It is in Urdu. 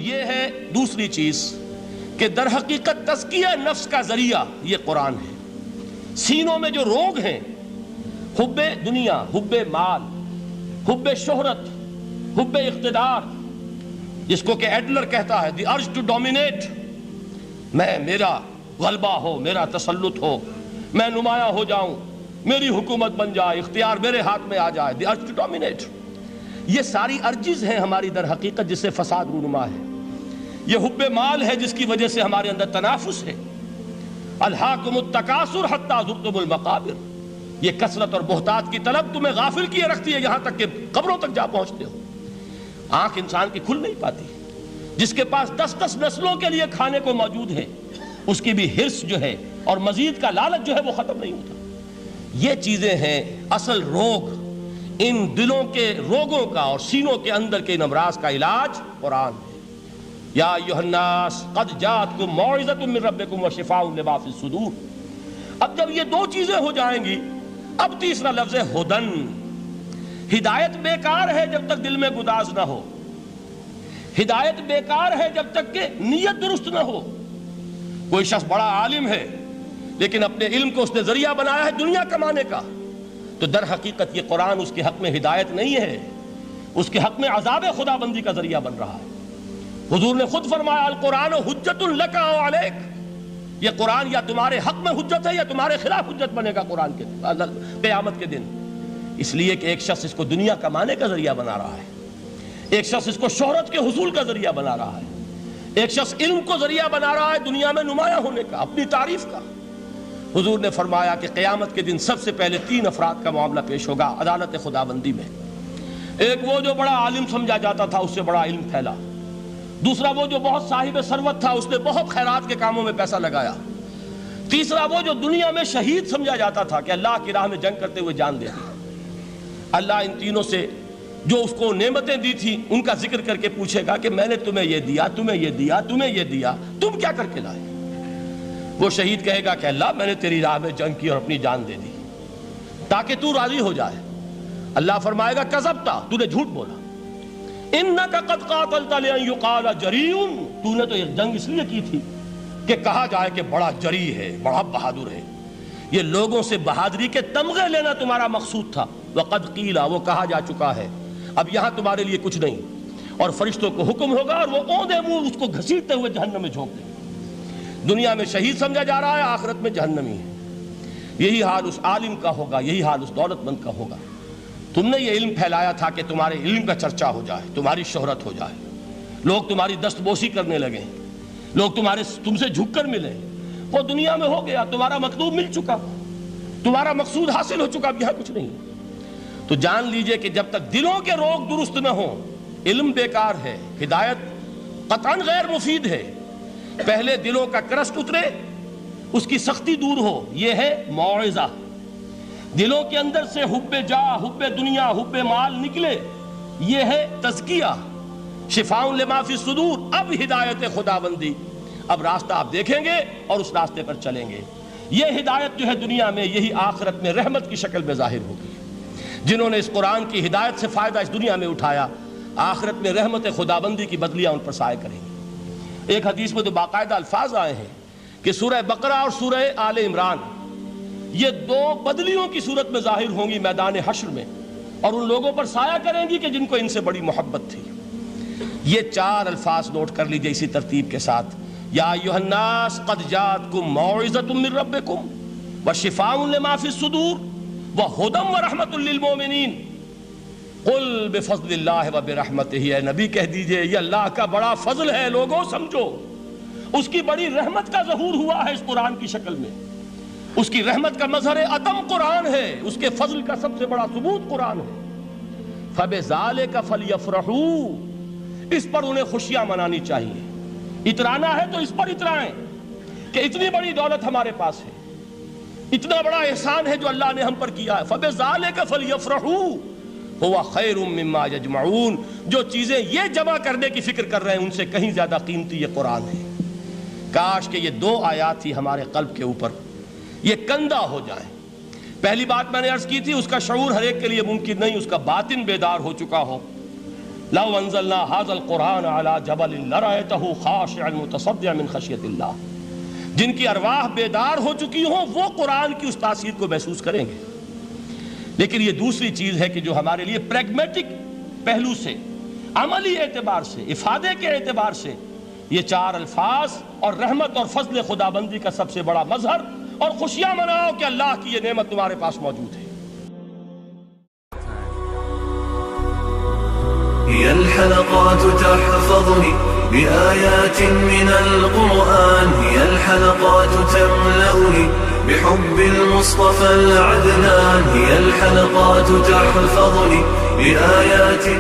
یہ ہے دوسری چیز کہ در حقیقت تزکیہ نفس کا ذریعہ یہ قرآن ہے۔ سینوں میں جو روگ ہیں، حب دنیا، حب مال، حب شہرت، حب اقتدار، جس کو کہ ایڈلر کہتا ہے دی ارج ٹو ڈومینیٹ، میرا غلبہ ہو، میرا تسلط ہو، میں نمایاں ہو جاؤں، میری حکومت بن جائے، اختیار میرے ہاتھ میں آ جائے، دی ارج ٹو ڈومینیٹ، یہ ساری ارجز ہیں ہماری در حقیقت جس سے فساد رونما ہے۔ یہ حب مال ہے جس کی وجہ سے ہمارے اندر تنافس ہے۔ الہاکم التکاثر حتی زرتم المقابر، یہ کثرت اور بہتات کی طلب تمہیں غافل کیے رکھتی ہے یہاں تک کہ قبروں تک جا پہنچتے ہو۔ آنکھ انسان کی کھل نہیں پاتی، جس کے پاس 10 نسلوں کے لیے کھانے کو موجود ہے، اس کی بھی حرص جو ہے اور مزید کا لالچ جو ہے وہ ختم نہیں ہوتا۔ یہ چیزیں ہیں اصل روگ، ان دلوں کے روگوں کا اور سینوں کے اندر کے ان امراض کا علاج قرآن ہے۔ یا ایھا الناس قد جاءتکم موعظۃ من ربکم وشفاء لما فی الصدور۔ اب جب یہ دو چیزیں ہو جائیں گی، اب تیسرا لفظ ہے ہدن۔ ہدایت بیکار ہے جب تک دل میں گداز نہ ہو، ہدایت بیکار ہے جب تک کہ نیت درست نہ ہو۔ کوئی شخص بڑا عالم ہے لیکن اپنے علم کو اس نے ذریعہ بنایا ہے دنیا کمانے کا، تو در حقیقت یہ قرآن اس کے حق میں ہدایت نہیں ہے، اس کے حق میں عذاب خدا بندی کا ذریعہ بن رہا ہے۔ حضور نے خود فرمایا القرآن حجت لک او علیک، یہ قرآن یا تمہارے حق میں حجت ہے یا تمہارے خلاف حجت بنے گا قرآن کے قیامت کے دن۔ اس لیے کہ ایک شخص اس کو دنیا کمانے کا ذریعہ بنا رہا ہے، ایک شخص اس کو شہرت کے حصول کا ذریعہ بنا رہا ہے، ایک شخص علم کو ذریعہ بنا رہا ہے دنیا میں نمایاں ہونے کا، اپنی تعریف کا۔ حضور نے فرمایا کہ قیامت کے دن سب سے پہلے 3 افراد کا معاملہ پیش ہوگا عدالت خداوندی میں۔ ایک وہ جو بڑا عالم سمجھا جاتا تھا، اس سے بڑا علم پھیلا۔ دوسرا وہ جو بہت صاحب ثروت تھا، اس نے بہت خیرات کے کاموں میں پیسہ لگایا۔ تیسرا وہ جو دنیا میں شہید سمجھا جاتا تھا کہ اللہ کی راہ میں جنگ کرتے ہوئے جان دے دی۔ اللہ ان تینوں سے جو اس کو نعمتیں دی تھی ان کا ذکر کر کے پوچھے گا کہ میں نے تمہیں یہ دیا، تمہیں یہ دیا، تمہیں یہ دیا، تم کیا کر کے لائے؟ وہ شہید کہے گا کہ اللہ میں نے تیری راہ میں جنگ کی اور اپنی جان دے دی تاکہ تو راضی ہو جائے۔ اللہ فرمائے گا کذبتا، تو نے جھوٹ بولا، انک قد قاتلت لئن یقال جریء، تو نے تو یہ جنگ اس لیے کی تھی کہ کہا جائے کہ بڑا جری ہے، بڑا بہادر ہے۔ یہ لوگوں سے بہادری کے تمغے لینا تمہارا مقصود تھا۔ وقد قیل، وہ کہا جا چکا ہے، اب یہاں تمہارے لیے کچھ نہیں۔ اور فرشتوں کو حکم ہوگا اور وہ اوندے منہ اس کو گھسیٹتے ہوئے جہنم میں جھونک دیں گے۔ دنیا میں شہید سمجھا جا رہا ہے، آخرت میں جہنمی ہے۔ یہی حال اس عالم کا ہوگا، یہی حال اس دولت مند کا ہوگا۔ تم نے یہ علم پھیلایا تھا کہ تمہارے علم کا چرچا ہو جائے، تمہاری شہرت ہو جائے، لوگ تمہاری دست بوسی کرنے لگیں، لوگ تم سے جھک کر ملیں۔ وہ دنیا میں ہو گیا، تمہارا مطلوب مل چکا، تمہارا مقصود حاصل ہو چکا، اب یہاں کچھ نہیں۔ تو جان لیجئے کہ جب تک دلوں کے روگ درست نہ ہوں، علم بیکار ہے، ہدایت قطعاً غیر مفید ہے۔ پہلے دلوں کا کرسٹ اترے، اس کی سختی دور ہو، یہ ہے موعظہ۔ دلوں کے اندر سے حب جاہ، حب دنیا، حب مال نکلے، یہ ہے تزکیہ، شفاء لما فی الصدور۔ اب ہدایت خداوندی، اب راستہ آپ دیکھیں گے اور اس راستے پر چلیں گے۔ یہ ہدایت جو ہے دنیا میں، یہی آخرت میں رحمت کی شکل میں ظاہر ہوگی۔ جنہوں نے اس قرآن کی ہدایت سے فائدہ اس دنیا میں اٹھایا، آخرت میں رحمت خداوندی کی بدلیاں ان پر سایہ کریں گے۔ ایک حدیث میں تو باقاعدہ الفاظ آئے ہیں کہ سورہ بقرہ اور سورہ آل عمران یہ 2 بدلیوں کی صورت میں ظاہر ہوں گی میدان حشر میں، اور ان لوگوں پر سایہ کریں گی کہ جن کو ان سے بڑی محبت تھی۔ یہ 4 الفاظ نوٹ کر لیجئے اسی ترتیب کے ساتھ۔ یا ایھا الناس قد جاءتکم موعظۃ من ربکم وشفاء لما فی الصدور وہدی ورحمۃ للمؤمنین۔ قل بفضل اللہ وبرحمتہ، اے نبی کہہ دیجئے یہ اللہ کا بڑا فضل ہے، لوگوں سمجھو، اس کی بڑی رحمت کا ظہور ہوا ہے اس قرآن کی شکل میں۔ اس کی رحمت کا مظہر عدم قرآن ہے، اس کے فضل کا سب سے بڑا ثبوت قرآن ہے۔ فبذالک فلیفرحوا، اس پر انہیں خوشیاں منانی چاہیے۔ اترانا ہے تو اس پر اترائیں کہ اتنی بڑی دولت ہمارے پاس ہے، اتنا بڑا احسان ہے جو اللہ نے ہم پر کیا ہے۔ فبذالک فلیفرحوا هو خیر مما یجمعون، جو چیزیں یہ جمع کرنے کی فکر کر رہے ہیں ان سے کہیں زیادہ قیمتی یہ قرآن ہے۔ کاش کہ یہ 2 آیات ہی ہمارے قلب کے اوپر یہ کندہ ہو جائیں۔ پہلی بات میں نے عرض کی تھی، اس کا شعور ہر ایک کے لیے ممکن نہیں، اس کا باطن بیدار ہو چکا ہو، لو انزلنا هذا القرآن على جبل لرأيته خاشعا متصدعا من خشیت اللہ، جن کی ارواح بیدار ہو چکی ہوں وہ قرآن کی اس تاثیر کو محسوس کریں گے۔ لیکن یہ دوسری چیز ہے کہ جو ہمارے لیے پریگمیٹک پہلو سے، عملی اعتبار سے، افادے کے اعتبار سے یہ چار الفاظ اور رحمت اور فضل خدابندی کا سب سے بڑا مظہر، اور خوشیاں مناؤ کہ اللہ کی یہ نعمت تمہارے پاس موجود ہے۔ هي الحلقات تحفظني بآيات من القرآن، هي الحلقات تملأني بحب المصطفى العدنان، هي الحلقات تحفظني بآيات